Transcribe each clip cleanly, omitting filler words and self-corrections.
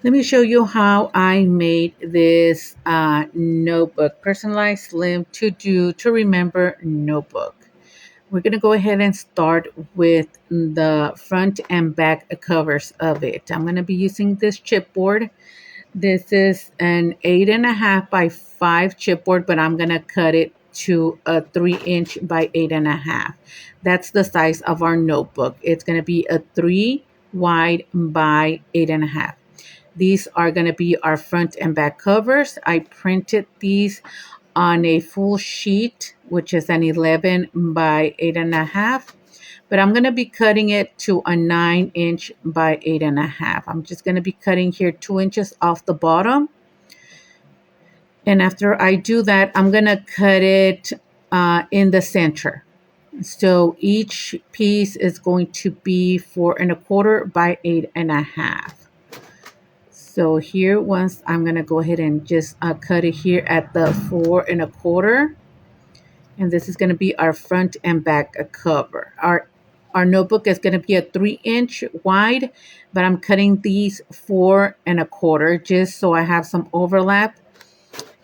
Let me show you how I made this notebook, personalized slim to do to remember notebook. We're going to go ahead and start with the front and back covers of it. I'm going to be using this chipboard. This is an 8.5 by 5 chipboard, but I'm going to cut it to a 3-inch by 8.5. That's the size of our notebook. It's going to be a 3 wide by 8.5. These are going to be our front and back covers. I printed these on a full sheet, which is an 11 by 8.5. But I'm going to be cutting it to a 9-inch by 8.5. I'm just going to be cutting here 2 inches off the bottom. And after I do that, I'm going to cut it in the center. So each piece is going to be 4.25 by 8.5. So here, once I'm going to go ahead and just cut it here at the 4.25. And this is going to be our front and back cover. Our notebook is going to be a 3-inch wide, but I'm cutting these 4.25 just so I have some overlap.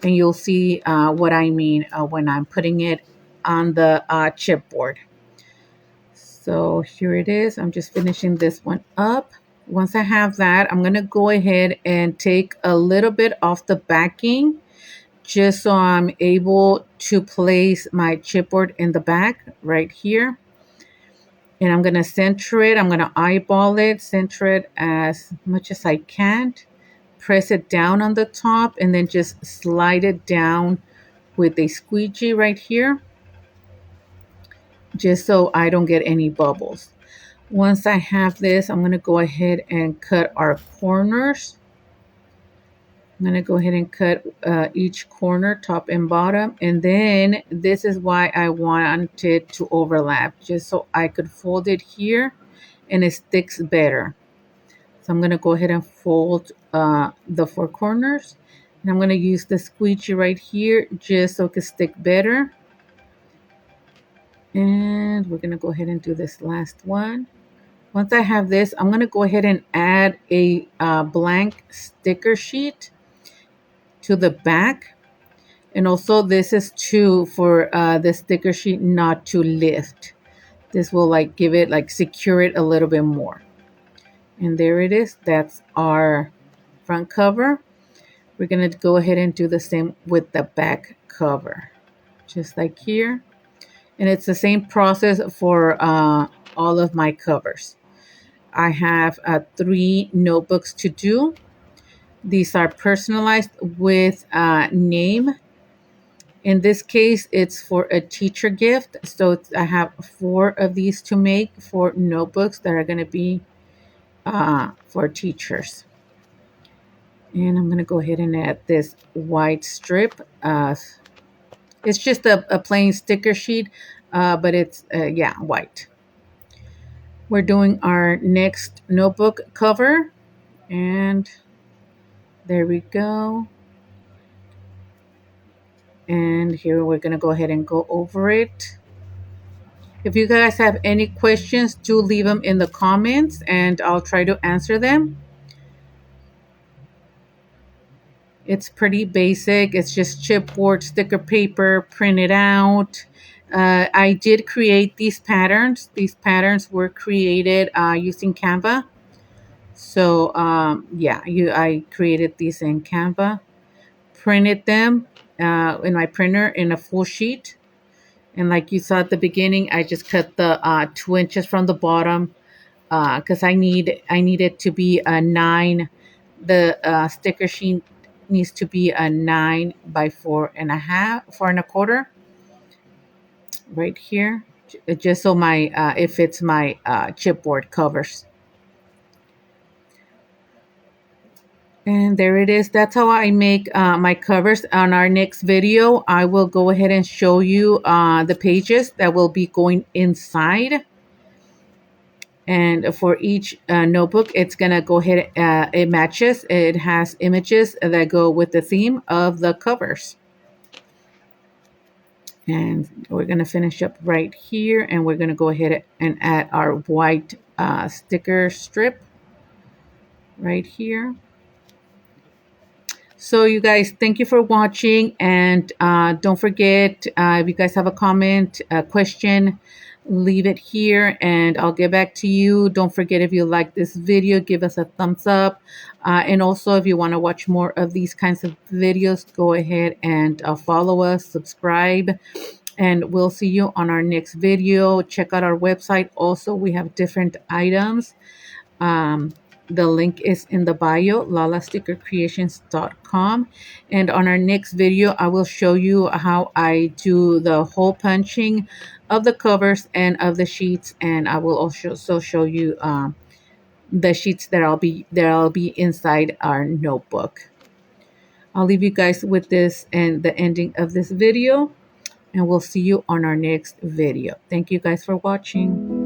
And you'll see what I mean when I'm putting it on the chipboard. So here it is. I'm just finishing this one up. Once I have that, I'm going to go ahead and take a little bit off the backing just so I'm able to place my chipboard in the back right here. And I'm going to center it. I'm going to eyeball it, center it as much as I can. Press it down on the top and then just slide it down with a squeegee right here, just so I don't get any bubbles. Once I have this, I'm going to go ahead and cut our corners. I'm going to go ahead and cut each corner, top and bottom. And then this is why I wanted to overlap, just so I could fold it here and it sticks better. So I'm going to go ahead and fold the 4 corners. And I'm going to use the squeegee right here just so it can stick better. And we're going to go ahead and do this last one. Once I have this, I'm going to go ahead and add a blank sticker sheet to the back. And also this is for the sticker sheet not to lift. This will give it, secure it a little bit more. And there it is. That's our front cover. We're going to go ahead and do the same with the back cover, just like here. And it's the same process for all of my covers. I have 3 notebooks to do. These are personalized with name. In this case, it's for a teacher gift. So I have 4 of these to make, 4 notebooks that are going to be for teachers. And I'm going to go ahead and add this white strip. It's just a plain sticker sheet, but it's, white. We're doing our next notebook cover. And there we go. And here we're going to go ahead and go over it. If you guys have any questions, do leave them in the comments and I'll try to answer them. It's pretty basic. It's just chipboard, sticker paper, printed out. I did create these patterns. These patterns were created using Canva. So I created these in Canva, printed them in my printer in a full sheet. And like you saw at the beginning, I just cut the 2 inches from the bottom because I need it to be a 9. The sticker sheet needs to be a 9 by 4.5, 4.25, right here, just so my it fits my chipboard covers. And there it is. That's how I make my covers. On our next video, I will go ahead and show you the pages that will be going inside. And for each notebook, it's going to go ahead, it matches. It has images that go with the theme of the covers. And we're going to finish up right here. And we're going to go ahead and add our white sticker strip right here. So, you guys, thank you for watching. And don't forget, if you guys have a comment, a question, leave it here and I'll get back to you. Don't forget, if you like this video, give us a thumbs up. And also, if you want to watch more of these kinds of videos, go ahead and follow us, subscribe, and we'll see you on our next video. Check out our website. Also, we have different items. um, the link is in the bio, lalastickercreations.com. And on our next video, I will show you how I do the hole punching of the covers and of the sheets. And I will also show you the sheets that I'll be inside our notebook. I'll leave you guys with this and the ending of this video, and we'll see you on our next video. Thank you guys for watching.